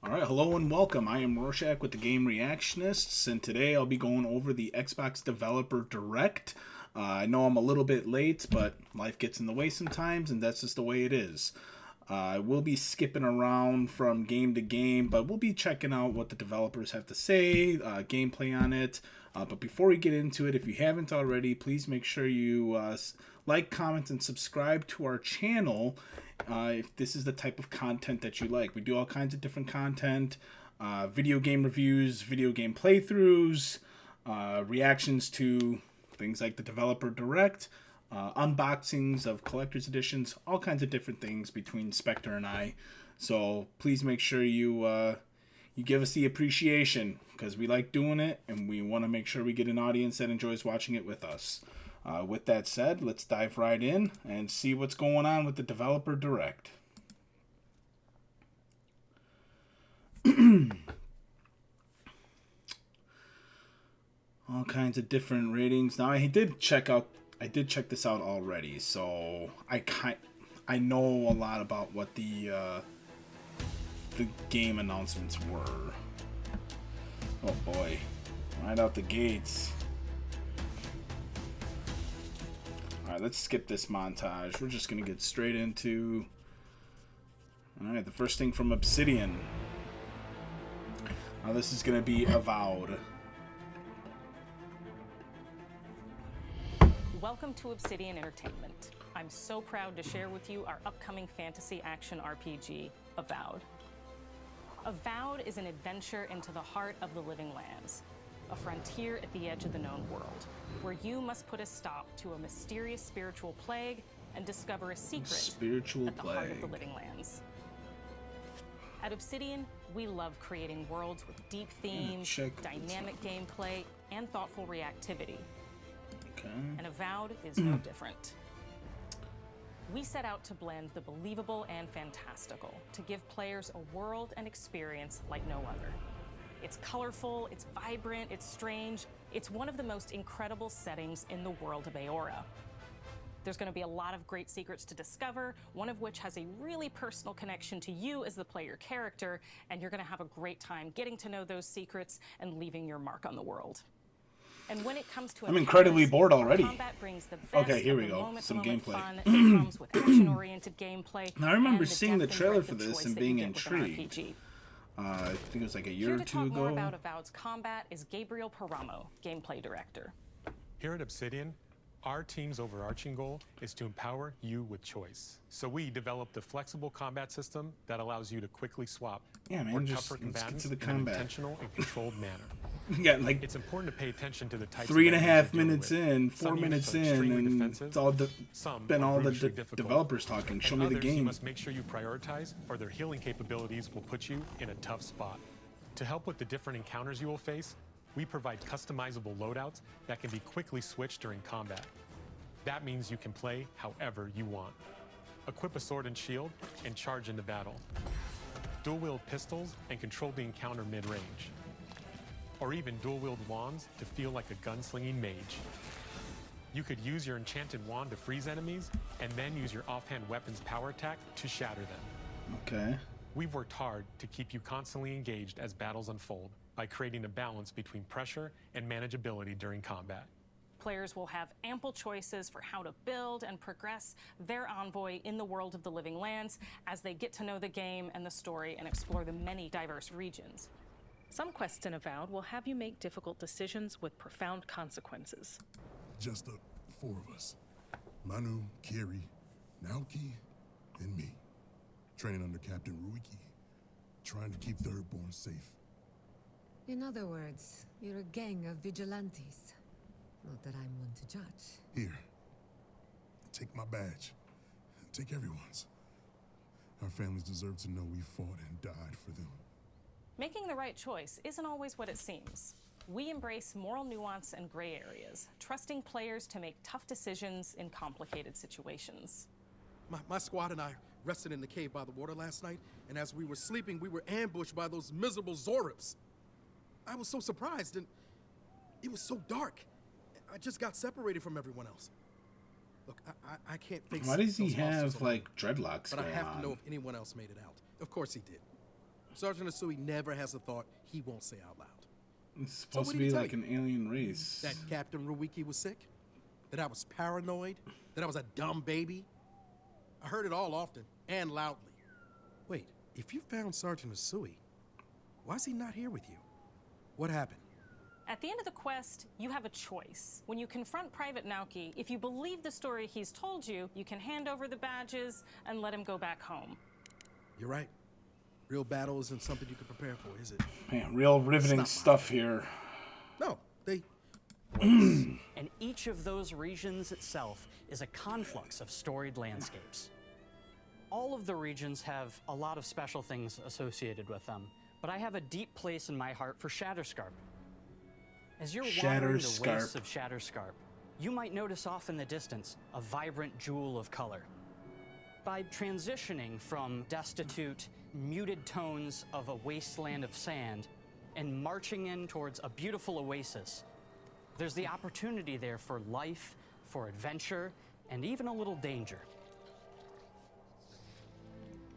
Alright, hello and welcome. I am Rorschach with the Game Reactionists, and today I'll be going over the Xbox Developer Direct. I know I'm a little bit late, but life gets in the way sometimes, and that's just the way it is. I will be skipping around from game to game, but we'll be checking out what the developers have to say, gameplay on it. But before we get into it, if you haven't already, please make sure you like, comment, and subscribe to our channel if this is the type of content that you like. We do all kinds of different content, video game reviews, video game playthroughs, reactions to things like the Developer Direct, unboxings of collector's editions, all kinds of different things between Spectre and I. So please make sure you give us the appreciation, because we like doing it and we want to make sure we get an audience that enjoys watching it with us. With that said, let's dive right in and see what's going on with the Developer Direct. All kinds of different ratings. Now I did check this out already, so I know a lot about what the game announcements were. Oh boy, right out the gates. Alright, let's skip this montage. We're just going to get straight into... Alright, the first thing from Obsidian. Now this is going to be Avowed. Welcome to Obsidian Entertainment. I'm so proud to share with you our upcoming fantasy action RPG, Avowed. Avowed is an adventure into the heart of the living lands, a frontier at the edge of the known world, where you must put a stop to a mysterious spiritual plague and discover a secret at the heart of the living lands. At Obsidian, we love creating worlds with deep themes, dynamic gameplay, and thoughtful reactivity. Okay. And Avowed is no different. We set out to blend the believable and fantastical to give players a world and experience like no other. It's colorful, it's vibrant, it's strange. It's one of the most incredible settings in the world of Aora. There's going to be a lot of great secrets to discover, one of which has a really personal connection to you as the player character, and you're going to have a great time getting to know those secrets and leaving your mark on the world. And when it comes to I'm incredibly bored already. Combat brings the best Okay, here we of the go. moment-to-moment Some gameplay. fun that comes with action-oriented gameplay. Now I remember and seeing the depth and trailer breadth for of this choice and that being you get with an intrigued. RPG. I think it was like a year Here or to two talk more ago. about Avowed's combat is Gabriel Paramo, gameplay director. Here at Obsidian, our team's overarching goal is to empower you with choice. So we developed a flexible combat system that allows you to quickly swap or just tougher let's get combatants to the in an combat. intentional and controlled manner. Yeah, like It's important to pay attention to the types 3.5 of enemies you deal minutes with. in, 4 Some minutes units are in, extremely and defensive, it's all some been are all the brutally difficult, developers talking. Show and me the others you game. must make sure you prioritize, or their healing capabilities will put you in a tough spot. To help with the different encounters you will face, we provide customizable loadouts that can be quickly switched during combat. That means you can play however you want. Equip a sword and shield and charge into battle. Dual-wield pistols and control the encounter mid-range. Or even dual-wield wands to feel like a gunslinging mage. You could use your enchanted wand to freeze enemies, and then use your offhand weapon's power attack to shatter them. Okay. We've worked hard to keep you constantly engaged as battles unfold by creating a balance between pressure and manageability during combat. Players will have ample choices for how to build and progress their envoy in the world of the living lands as they get to know the game and the story and explore the many diverse regions. Some quests in Avowed will have you make difficult decisions with profound consequences. Just the four of us. Manu, Kiri, Naoki, and me. Training under Captain Ruiki. Trying to keep Thirdborn safe. In other words, you're a gang of vigilantes. Not that I'm one to judge. Here. Take my badge. Take everyone's. Our families deserve to know we fought and died for them. Making the right choice isn't always what it seems. We embrace moral nuance and gray areas, trusting players to make tough decisions in complicated situations. My squad and I rested in the cave by the water last night, and as we were sleeping, we were ambushed by those miserable Zorips. I was so surprised, and it was so dark. I just got separated from everyone else. Look, I can't face. Why does he those monsters have alone, like dreadlocks but I going have to know on? if anyone else made it out. Of course he did. Sergeant Asui never has a thought he won't say out loud. It's So supposed what to did he be tell like you? an alien race. That Captain Ruiki was sick? That I was paranoid? That I was a dumb baby? I heard it all often and loudly. Wait, if you found Sergeant Asui, why is he not here with you? What happened? At the end of the quest, you have a choice. When you confront Private Naoki, if you believe the story he's told you, you can hand over the badges and let him go back home. You're right. Real battle isn't something you can prepare for, is it? Man, real riveting Stop. stuff here. No, they... And each of those regions itself is a conflux of storied landscapes. All of the regions have a lot of special things associated with them, but I have a deep place in my heart for Shatterscarp. As you're wandering the wastes of Shatterscarp, you might notice off in the distance a vibrant jewel of color. By transitioning from destitute, muted tones of a wasteland of sand and marching in towards a beautiful oasis, there's the opportunity there for life, for adventure, and even a little danger.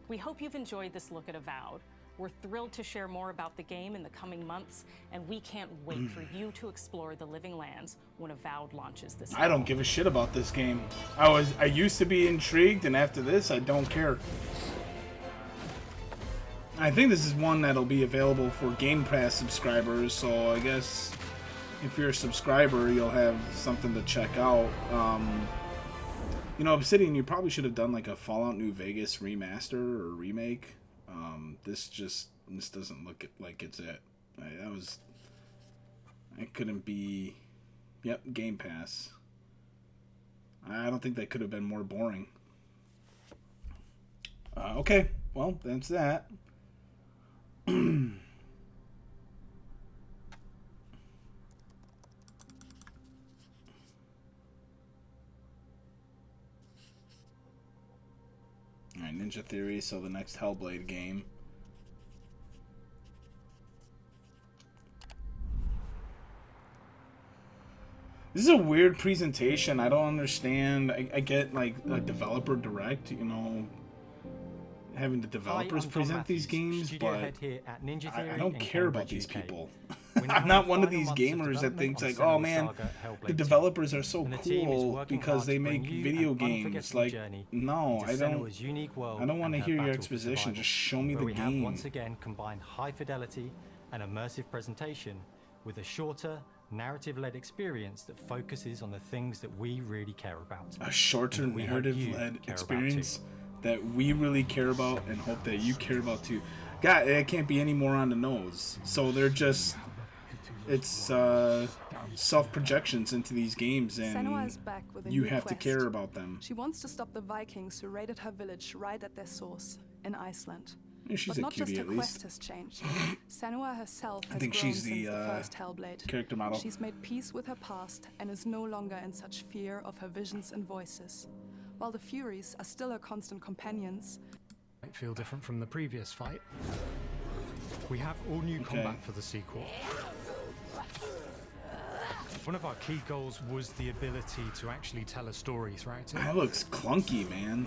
We hope you've enjoyed this look at Avowed. We're thrilled to share more about the game in the coming months, and we can't wait for you to explore the Living Lands when Avowed launches this I don't give a shit about this game. I used to be intrigued, and after this, I don't care. I think this is one that'll be available for Game Pass subscribers, so I guess if you're a subscriber, you'll have something to check out. You know, Obsidian, you probably should have done like a Fallout New Vegas remaster or remake. This doesn't look like it's it. It couldn't be. Yep, Game Pass. I don't think that could have been more boring. Okay, well, that's that. Alright, Ninja Theory, so the next Hellblade game. This is a weird presentation. I don't understand. I get like a developer direct, you know, having the developers present these games, but I don't care about these people. I'm not one of these gamers that thinks like, oh man, the developers are so cool because they make video games. Like, no, I don't want to hear your exposition. Just show me the game. Once again combined high fidelity and immersive presentation with a shorter, narrative-led experience that focuses on the things that we really care about. A shorter narrative-led experience that we really care about and hope that you care about too. God, it can't be any more on the nose. So they're just... It's self-projections into these games, and you have to care about them. She wants to stop the Vikings who raided her village right at their source, in Iceland. She's but a not cutie, just her at least. quest has changed. Senua herself has think grown she's since the, the first Hellblade. character model. She's made peace with her past and is no longer in such fear of her visions and voices. While the Furies are still her constant companions, might feel different from the previous fight. We have all new combat for the sequel. One of our key goals was the ability to actually tell a story throughout it. That looks clunky, man.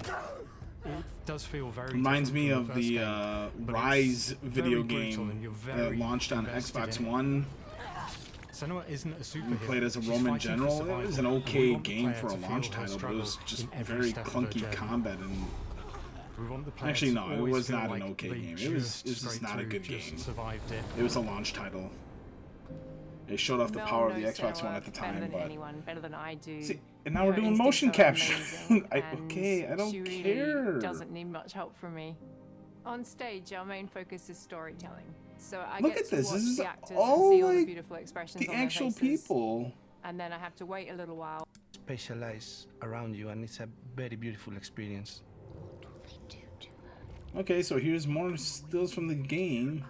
It does feel very reminds me different of from the first game, Rise video very brutal and game you're that very launched on invested Xbox in it. One. Senua isn't a You superhero. played as a She's Roman fighting for general. It survival. was an We okay want the game player for a to feel launch her title, but it was struggle just in every very step of the clunky journey. combat. And We want the player actually, to no, it always was feel not like an okay they game. It was just straight not a through, good just game. survived it. It was a launch title. It showed off the power of the Xbox One at the time, but better than I do. see, and now we're doing motion capture. Okay, I don't care. Doesn't need much help from me. On stage, our main focus is storytelling. So I Look get at to this. watch This is the actors all and see all the like beautiful expressions the on their actual faces. people. And then I have to wait a little while. Specialize around you, and it's a very beautiful experience. Okay, so here's more stills from the game.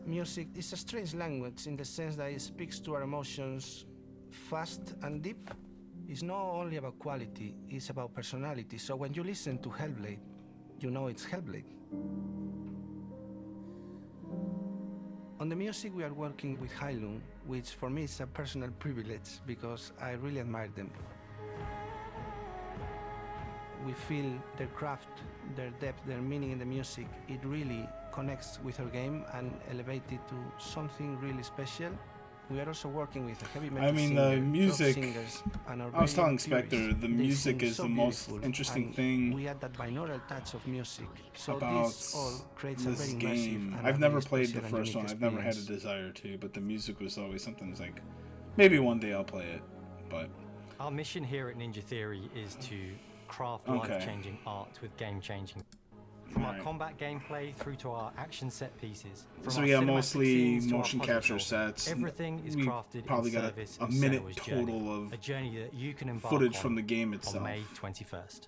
Music is a strange language in the sense that it speaks to our emotions fast and deep. It's not only about quality, it's about personality. So when you listen to Hellblade, you know it's Hellblade. On the music, we are working with Heilung, which for me is a personal privilege because I really admire them. We feel their craft, their depth, their meaning in the music. It really connects with our game and elevate it to something really special. We are also working with a heavy metal the music. singers, and our I was telling brilliant Spectre, theorists. the They music sing is so the most beautiful, interesting and thing we add that binaural touch of music. So about this all creates a this very game. immersive and I've a never very played the special and first unique one. I've never had a experience. desire to, but the music was always something that's like, maybe one day I'll play it. But Our mission here at Ninja Theory is to craft Okay. life-changing art with game-changing. From our Alright. combat gameplay through to our action set pieces. From so our yeah, cinematic mostly scenes to our motion puzzle capture solving, sets. Everything is We crafted probably in got service a of minute Senua's total journey, of a journey that you can embark footage on from the game itself. on May 21st.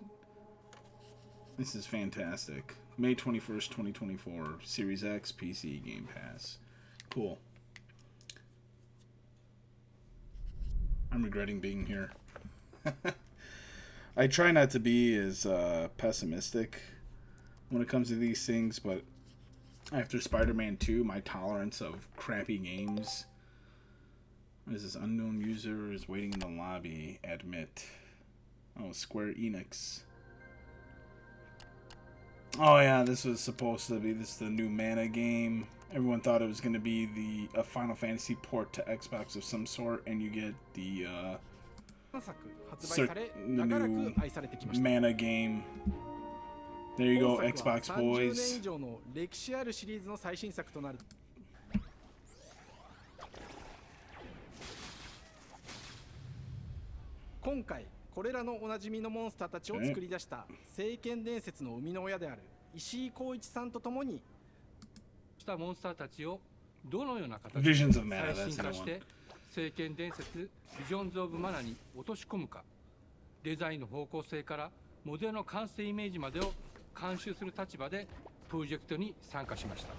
This is fantastic. May 21st, 2024. Series X, PC, Game Pass. Cool. I'm regretting being here. I try not to be as pessimistic when it comes to these things, but after Spider-Man 2, my tolerance of crappy games... What is this? Unknown user is waiting in the lobby. Admit. Oh, Square Enix. Oh yeah, this was supposed to be the new Mana game. Everyone thought it was going to be a Final Fantasy port to Xbox of some sort, and you get the new Mana game. There you go, Xbox boys. 今回これらのおなじみのモンスターたちを作り出した聖剣伝説の生みの親である石井浩一さんとともにしたモンスターたちをどのような形 Visions で of Mana, 最 that's 新 the 化し one. て聖剣伝説ビジョンズ・オブ・マナに落とし込むか、デザインの方向性からモデルの完成イメージまでを監修する立場でプロジェクトに参加しました。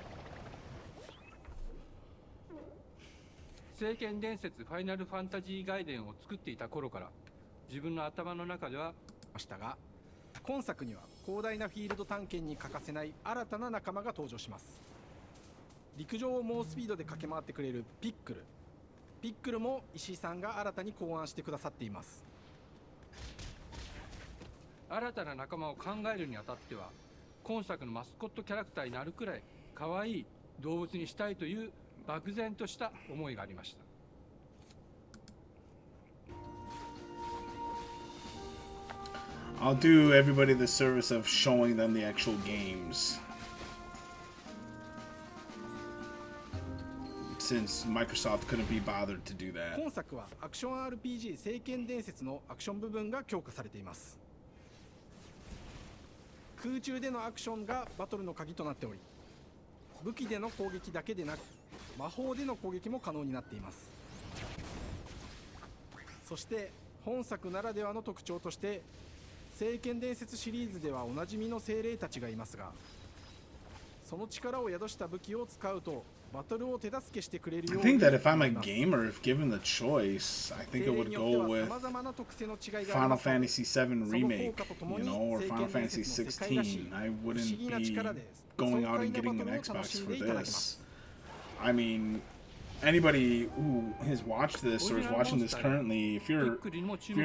聖剣伝説ファイナルファンタジー外伝を作っていた頃から自分の頭の中ではましたが、今作には広大なフィールド探検に欠かせない新たな仲間が登場します。陸上を猛スピードで駆け回ってくれるピックル。ピックルも石井さんが新たに考案してくださっています。新たな仲間を考えるにあたっては今作のマスコットキャラクターになるくらい可愛い動物にしたいという漠然とした思いがありました。I'll do everybody the service of showing them the actual games. Since Microsoft couldn't be bothered to do that. 今作はアクション RPG 聖剣伝説のアクション部分が強化されています。空中でのアクションがバトルの鍵となっており、武器での攻撃だけでなく魔法での攻撃も可能になっています。そして本作ならではの特徴として聖剣伝説シリーズではおなじみの精霊たちがいますが、その力を宿した武器を使うとバトルを手助けしてくれるよう I に think that if I'm a gamer, if given the choice, I think it would go with Final Fantasy VII Remake, you know, or Final Fantasy 16. I wouldn't be going out and getting an Xbox for this. I mean, anybody who has watched this or is watching this currently, if you're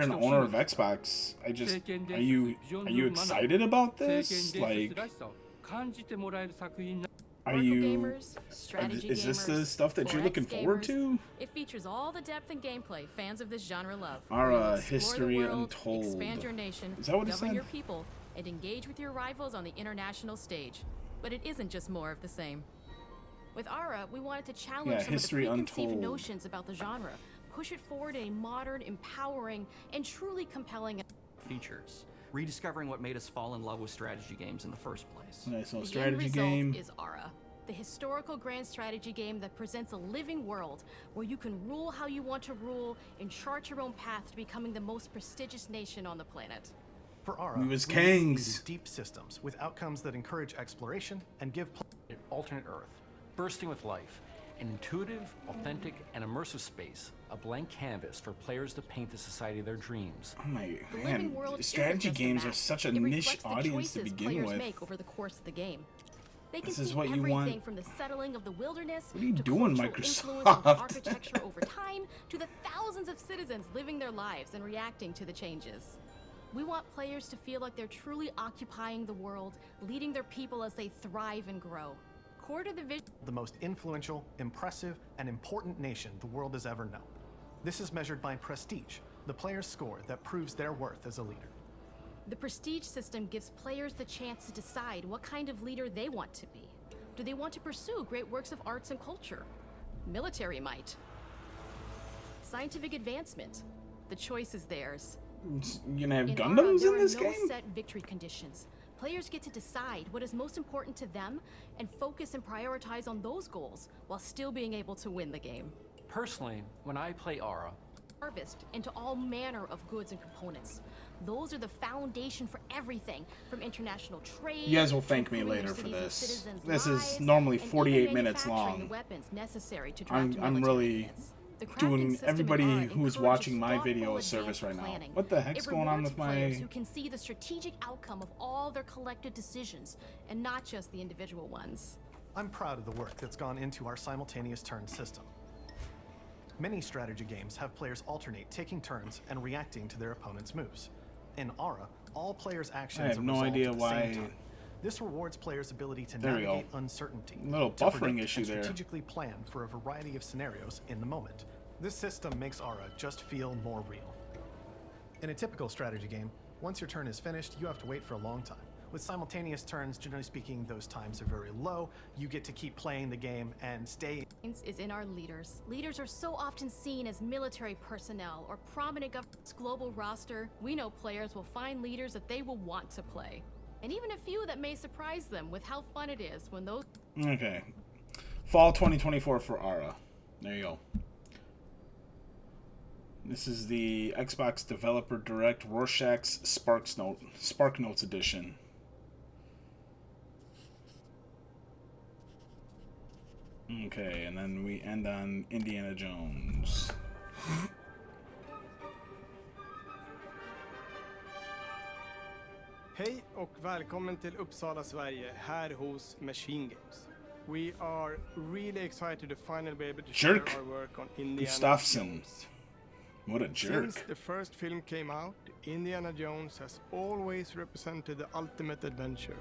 an owner of Xbox, are you excited about this? Like, are you? Is this the stuff that you're looking forward to? It features all the depth and gameplay fans of this genre love. Our history untold. Expand your nation, Is that what it govern said? your people, and engage with your rivals on the international stage. But it isn't just more of the same. With Ara, we wanted to challenge some of the History preconceived Untold. notions about the genre, push it forward in a modern, empowering, and truly compelling features, rediscovering what made us fall in love with strategy games in the first place. Nice little The strategy end game. result is Ara, the historical grand strategy game that presents a living world where you can rule how you want to rule and chart your own path to becoming the most prestigious nation on the planet. For Ara, We was we need kings. deep systems with outcomes that encourage exploration and give An alternate Earth, bursting with life, an intuitive, authentic, and immersive space, a blank canvas for players to paint the society of their dreams. Oh my The man, living world isn't strategy just a games map. are such a It niche reflects the audience to choices begin players with. make over the course of the game. They can This is see what you everything want. from the settling of the wilderness What are you to doing, cultural influence Microsoft? of architecture over time to the thousands of citizens living their lives and reacting to the changes. We want players to feel like they're truly occupying the world, leading their people as they thrive and grow. Core to the vision. The most influential, impressive, and important nation the world has ever known. This is measured by prestige, the player's score that proves their worth as a leader. The prestige system gives players the chance to decide what kind of leader they want to be. Do they want to pursue great works of arts and culture? Military might? Scientific advancement? The choice is theirs. You gonna have In Gundams Aura, in this there are game? no set victory conditions. Players get to decide what is most important to them and focus and prioritize on those goals while still being able to win the game. Personally, when I play Aura, Harvest into all manner of goods and components. Those are the foundation for everything, from international trade. You guys will thank to me improving later your for cities and this. citizens' This lives, is normally and 48 even minutes manufacturing long. the weapons necessary to draft I'm really The crafting doing system in everybody Aura who's encourages watching my thoughtful, video a service advanced right now. planning. What the heck's It going on rewards with my... players who can see the strategic outcome of all their collective decisions and not just the individual ones. I'm proud of the work that's gone into our simultaneous turn system. Many strategy games have players alternate taking turns and reacting to their opponent's moves. In Aura, all players' actions I have are no resolved idea at the why... same time. This rewards players' ability to There we navigate go. uncertainty, A little to buffering predict issue and there. strategically plan for a variety of scenarios in the moment. This system makes Aura just feel more real. In a typical strategy game, once your turn is finished, you have to wait for a long time. With simultaneous turns, generally speaking, those times are very low. You get to keep playing the game and stay. Is in our leaders. Leaders are so often seen as military personnel or prominent government's global roster. We know players will find leaders that they will want to play. And even a few that may surprise them with how fun it is when those... Okay. Fall 2024 for Aura. There you go. This is the Xbox Developer Direct Rorschach's Spark Notes edition. Okay, and then we end on Indiana Jones. Hej och välkommen till Uppsala, Sverige, här hos Machine Games. We are really excited to finally be able to share Jerk. our work on Indiana Gustafsson. Jones. What a jerk. Since the first film came out, Indiana Jones has always represented the ultimate adventure.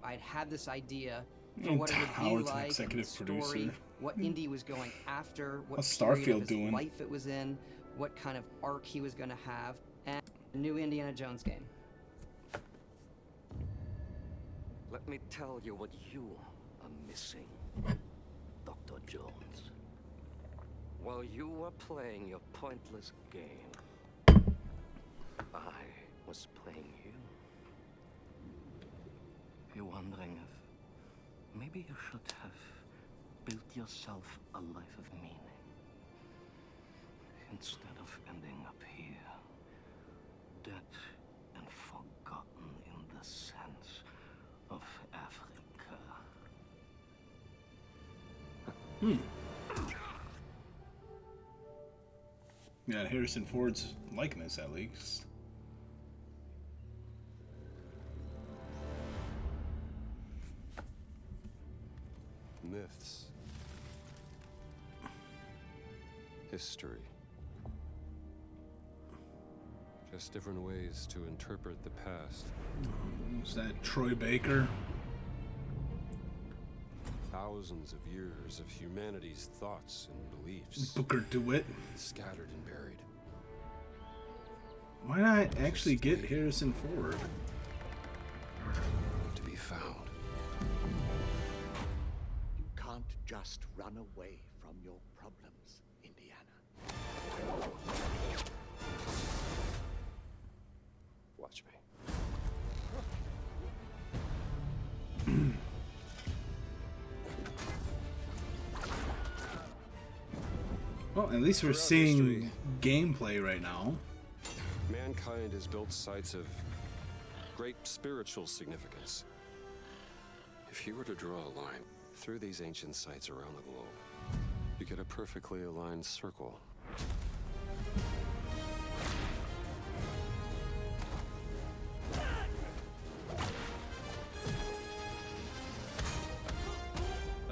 I'd had this idea for And what it would Howard's be an like, and the executive story, producer. what Indy was going after, what How's period Starfield of his doing? life it was in, what kind of arc he was going to have, and a new Indiana Jones game. Let me tell you what you are missing, Dr. Jones. While you were playing your pointless game, I was playing you. You're wondering if maybe you should have built yourself a life of meaning instead of ending up here, dead and forgotten in the sense of Africa. Yeah, Harrison Ford's likeness, at least. Myths. History. Just different ways to interpret the past. Is that Troy Baker? Thousands of years of humanity's thoughts and beliefs. Booker DeWitt. Scattered and buried. Why not actually get Harrison Ford? To be found. You can't just run away from your problems, Indiana. Watch me. Well, at least we're Throughout seeing history, gameplay right now. mankind has built sites of great spiritual significance. If you were to draw a line through these ancient sites around the globe, you get a perfectly aligned circle.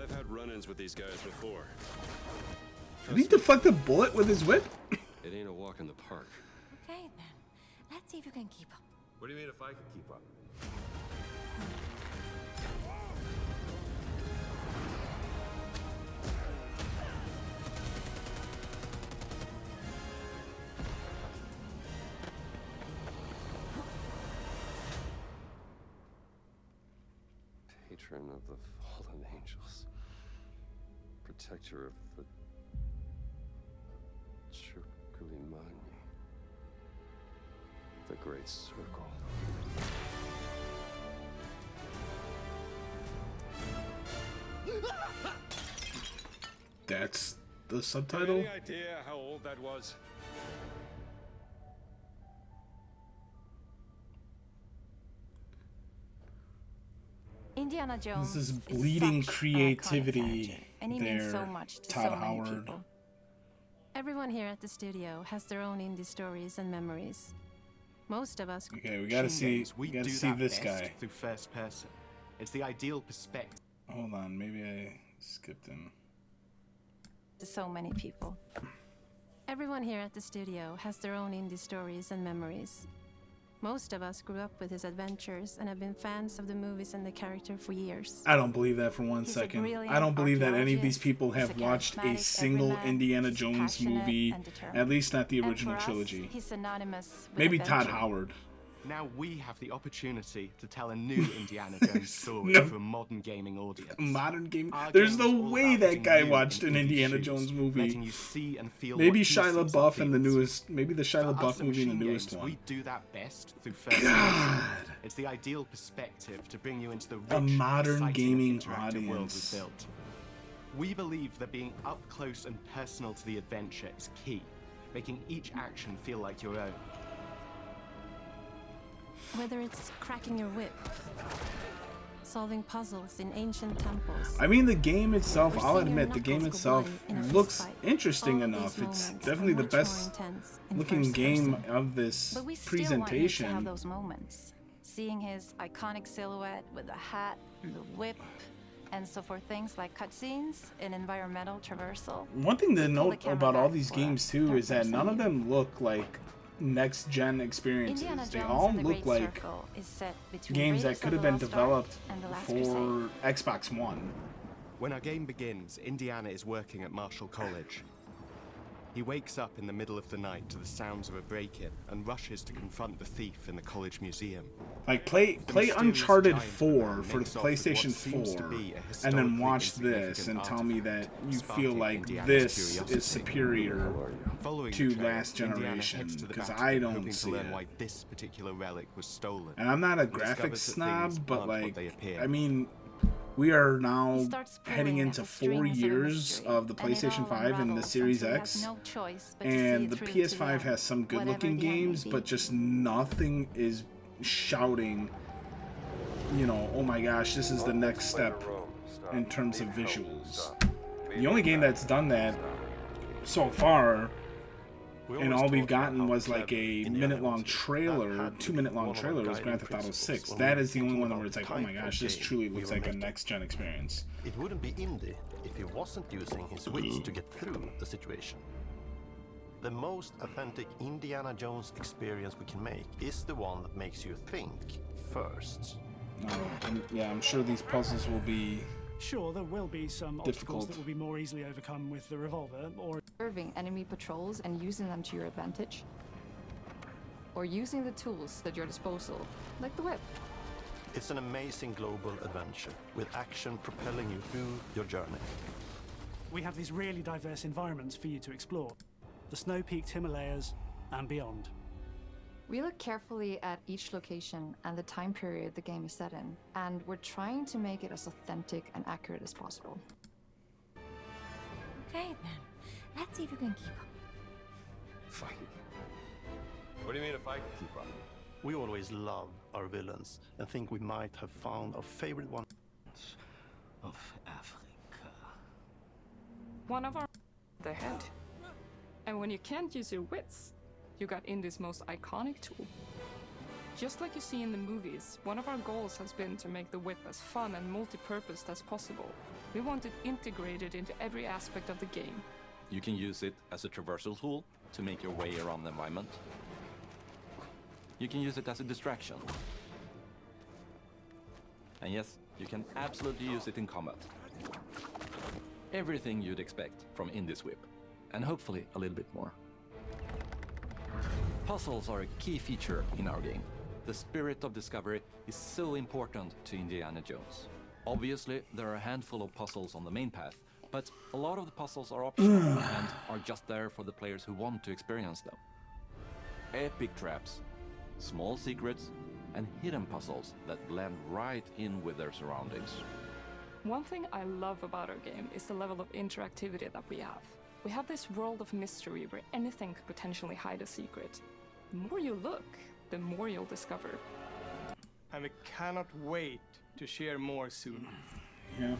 I've had run-ins with these guys before. Did he deflect a bullet with his whip? It ain't a walk in the park. Okay, then. Let's see if you can keep up. What do you mean if I could keep up? patron of the fallen angels, protector of the Chukulimani, the Great Circle. That's the subtitle? Any idea how old that was? Indiana Jones This is bleeding such an iconic creativity character, and he there, means so much to Todd so many Howard. people. Everyone here at the studio has their own indie stories and memories. Most of us. Okay, we gotta see. We gotta see this guy. Through first person. It's the ideal perspective. Hold on, maybe I skipped him. To so many people. Everyone here at the studio has their own indie stories and memories. Most of us grew up with his adventures and have been fans of the movies and the character for years. I don't believe that for one He's a second. brilliant I don't believe that any of these archaeologist. people He's have a watched a charismatic single everyman. Indiana He's Jones passionate movie, and determined. at least not the And original for us, trilogy. he's synonymous with Maybe Todd adventure. Howard. Now we have the opportunity to tell a new Indiana Jones story No. to a modern gaming audience. Modern game. Our There's game is no all way about that putting guy you watched in an indie Indiana shoes, Jones movie. letting you see and feel Maybe what he Shia sees and LaBeouf in the feels. newest. Maybe the Shia For us LaBeouf at movie in the Machine newest Games, one. We do that best through first God. person. It's the ideal perspective to bring you into the rich, A modern exciting, gaming and interactive world audience. we built. We believe that being up close and personal to the adventure is key, making each action feel like your own. Whether it's cracking your whip, solving puzzles in ancient temples. I mean, the game itself, or I'll seeing your admit, the game knuckles itself go bloody in a looks fistfight. interesting All of enough. these It's moments definitely are the much more best intense in looking first game person. of this But we still want you to have presentation. those moments. Seeing his iconic silhouette with the hat and the whip. And so for things like cutscenes and environmental traversal. One thing to we pull the note camera about all back these for games a too is that third-person none of view. them look like next gen experiences. Indiana They Jones all and the look Great like Circle is set between games that Raiders could of have the been Lost Ark developed and The Last for Crusade. Xbox One. When our game begins, Indiana is working at Marshall College. He wakes up in the middle of the night to the sounds of a break-in and rushes to confront the thief in the college museum. Like play mysterious Uncharted giant 4 for the makes off with what PlayStation seems to 4, be a and then historically watch this insignificant and tell me that artifact, you feel sparking like Indiana's this curiosity. is superior Following to the trail, Last Indiana Generation, heads to the because Vatican, I don't hoping see to learn it. why this particular relic was stolen. And I'm not a and discovers graphics that snob, things but aren't what like, they appear. I mean, we are now He starts heading pulling at into the 4 strings of a years mystery, of the and it PlayStation all 5 and the unravels Series until he X. has no choice but to see And it the through to the PS5 end, has some good whatever looking the end may games, be. but just nothing is shouting, you know, oh my gosh, this is the next step in terms of visuals. The only game that's done that so far, and all we've gotten was like a minute-long trailer, 2-minute-long trailer, was Grand Theft Auto 6. That is the only one where it's like, oh my gosh, this truly looks like a next-gen experience. It wouldn't be indie if he wasn't using his wits to get through the situation. The most authentic Indiana Jones experience we can make is the one that makes you think first. Yeah, I'm sure these puzzles will be Sure, there will be some obstacles difficult. that will be more easily overcome with the revolver, or Observing enemy patrols and using them to your advantage. Or using the tools at your disposal, like the whip. It's an amazing global adventure with action propelling you through your journey. we have these really diverse environments for you to explore. The snow-peaked Himalayas and beyond. We look carefully at each location and the time period the game is set in, and we're trying to make it as authentic and accurate as possible. Okay, then. Let's see if you can keep up. Fight. What do you mean if I can keep up? We always love our villains and think we might have found our favorite one. Of Africa. One of our the head. And when you can't use your wits, you got Indy's most iconic tool. Just like you see in the movies, one of our goals has been to make the whip as fun and multi-purpose as possible. We want it integrated into every aspect of the game. You can use it as a traversal tool to make your way around the environment. You can use it as a distraction. And yes, you can absolutely use it in combat. Everything you'd expect from Indy's whip, and hopefully a little bit more. Puzzles are a key feature in our game. The spirit of discovery is so important to Indiana Jones. Obviously, there are a handful of puzzles on the main path, but a lot of the puzzles are optional and are just there for the players who want to experience them. Epic traps, small secrets, and hidden puzzles that blend right in with their surroundings. One thing I love about our game is the level of interactivity that we have. We have this world of mystery where anything could potentially hide a secret. The more you look, the more you'll discover. And we cannot wait to share more soon. Yeah.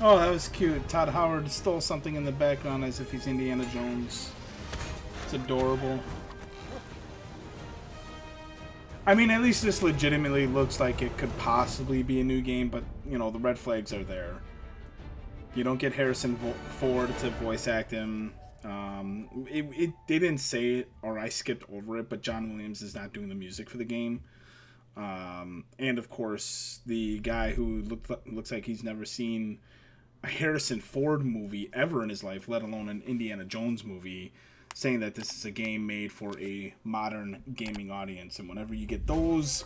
Oh, that was cute. Todd Howard stole something in the background as if he's Indiana Jones. It's adorable. I mean, at least this legitimately looks like it could possibly be a new game, but, you know, the red flags are there. You don't get Harrison Ford to voice act him. They didn't say it, or I skipped over it, but John Williams is not doing the music for the game. And, of course, the guy who looks like he's never seen a Harrison Ford movie ever in his life, let alone an Indiana Jones movie, saying that this is a game made for a modern gaming audience. And whenever you get those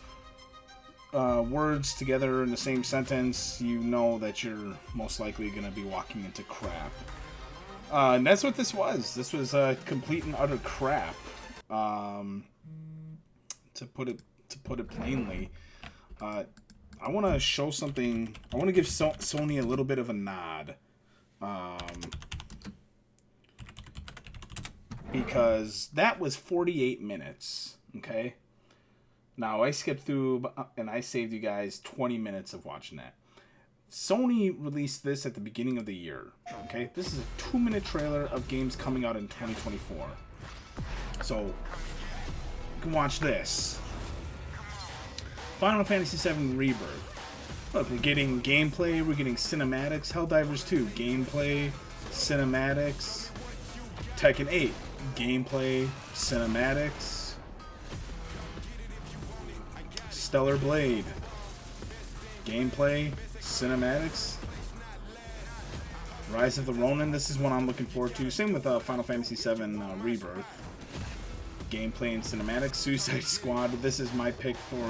words together in the same sentence, you know that you're most likely going to be walking into crap. And that's what this was. This was complete and utter crap. To put it plainly. I want to show something. I want to give Sony a little bit of a nod. Because that was 48 minutes, okay? Now, I skipped through, and I saved you guys 20 minutes of watching that. Sony released this at the beginning of the year, okay? This is a 2-minute trailer of games coming out in 2024. So, you can watch this. Final Fantasy VII Rebirth. Look, we're getting gameplay, we're getting cinematics. Helldivers 2, gameplay, cinematics. Tekken 8, gameplay, cinematics. Stellar Blade, gameplay, cinematics. Rise of the Ronin, this is one I'm looking forward to. Same with Final Fantasy VII Rebirth. Gameplay and cinematics. Suicide Squad, this is my pick for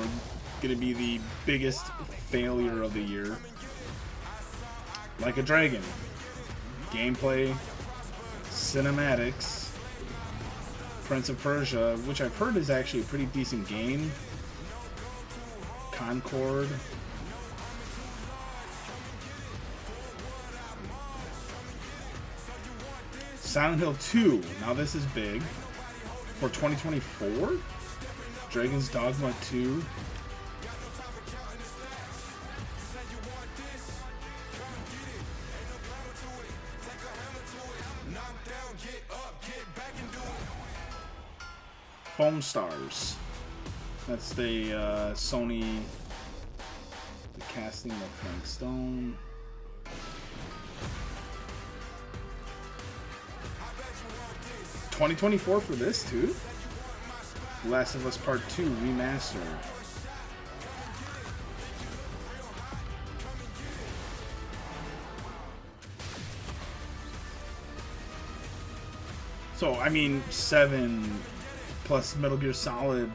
going to be the biggest failure of the year. Like a Dragon, gameplay, cinematics. Prince of Persia, which I've heard is actually a pretty decent game. Concord. Silent Hill 2. Now this is big. For 2024? Dragon's Dogma 2. Foam Stars. That's the Sony, the casting of Frank Stone. $2024 for this too. Last of Us Part 2 remastered. So I mean 7 plus Metal Gear Solid,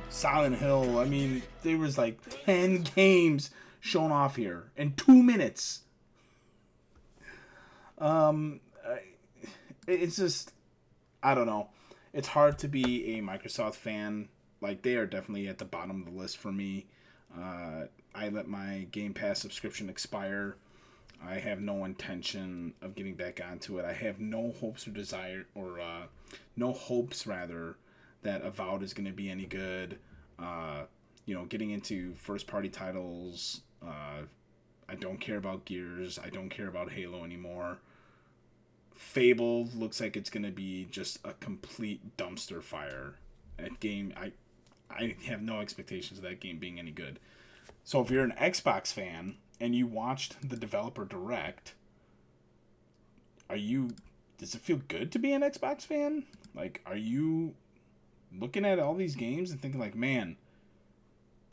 Silent Hill. I mean, there was like 10 games shown off here in 2 minutes. It's just, I don't know. It's hard to be a Microsoft fan. Like, they are definitely at the bottom of the list for me. I let my Game Pass subscription expire. I have no intention of getting back onto it. I have no hopes or desire, or no hopes rather, that Avowed is going to be any good. You know, getting into first-party titles. I don't care about Gears. I don't care about Halo anymore. Fable looks like it's going to be just a complete dumpster fire. That game, I have no expectations of that game being any good. So if you're an Xbox fan and you watched the developer direct, does it feel good to be an Xbox fan? Like, are you looking at all these games and thinking like, man,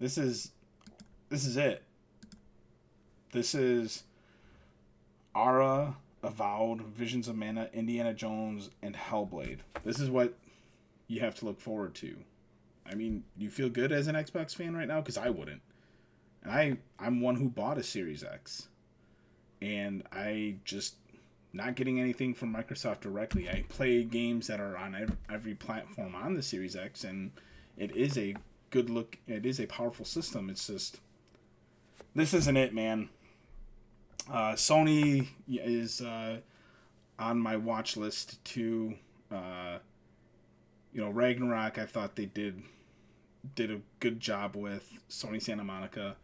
this is it. This is Ara, Avowed, Visions of Mana, Indiana Jones, and Hellblade. This is what you have to look forward to. I mean, you feel good as an Xbox fan right now? Because I wouldn't. And I'm one who bought a Series X. And I just not getting anything from Microsoft directly. I play games that are on every platform on the Series X, and it is a good look. It is a powerful system. It's just, this isn't it, man. Sony is on my watch list too. Ragnarok, I thought they did a good job with. Sony Santa Monica.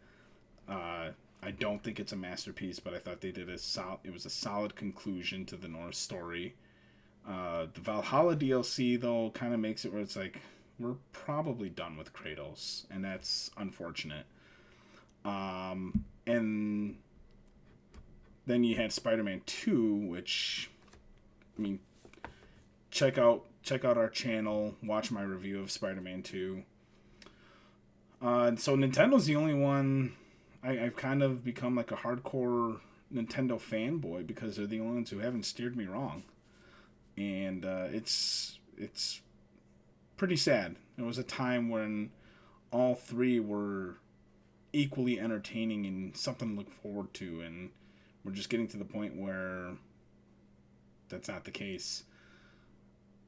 I don't think it's a masterpiece, but I thought they did it was a solid conclusion to the Norse story. The Valhalla DLC, though, kind of makes it where it's like, we're probably done with Kratos, and that's unfortunate. And then you had Spider-Man 2, which, I mean, check out our channel, watch my review of Spider-Man 2. So Nintendo's the only one. I've kind of become like a hardcore Nintendo fanboy because they're the only ones who haven't steered me wrong. And it's pretty sad. There was a time when all three were equally entertaining and something to look forward to, and we're just getting to the point where that's not the case.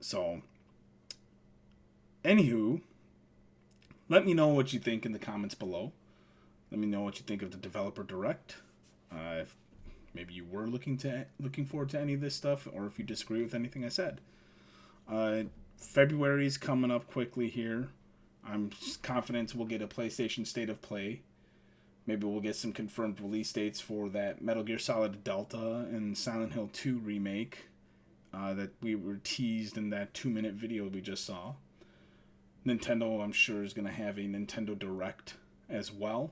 So, anywho, let me know what you think in the comments below. Let me know what you think of the Developer Direct. If maybe you were looking forward to any of this stuff, or if you disagree with anything I said. February's coming up quickly here. I'm confident we'll get a PlayStation State of Play. Maybe we'll get some confirmed release dates for that Metal Gear Solid Delta and Silent Hill 2 remake that we were teased in that 2-minute video we just saw. Nintendo, I'm sure, is going to have a Nintendo Direct as well.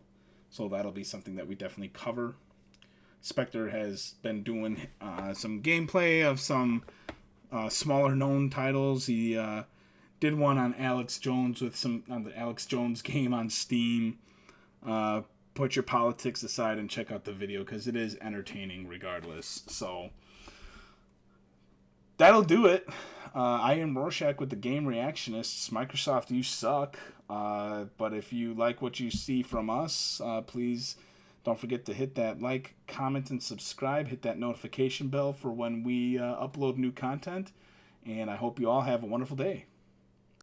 So that'll be something that we definitely cover. Spectre has been doing some gameplay of some smaller known titles. He did one on Alex Jones on the Alex Jones game on Steam. Put your politics aside and check out the video because it is entertaining regardless. So that'll do it. I am Rorschach with the Game Reactionists. Microsoft, you suck. But if you like what you see from us, please don't forget to hit that like, comment, and subscribe. Hit that notification bell for when we upload new content. And I hope you all have a wonderful day.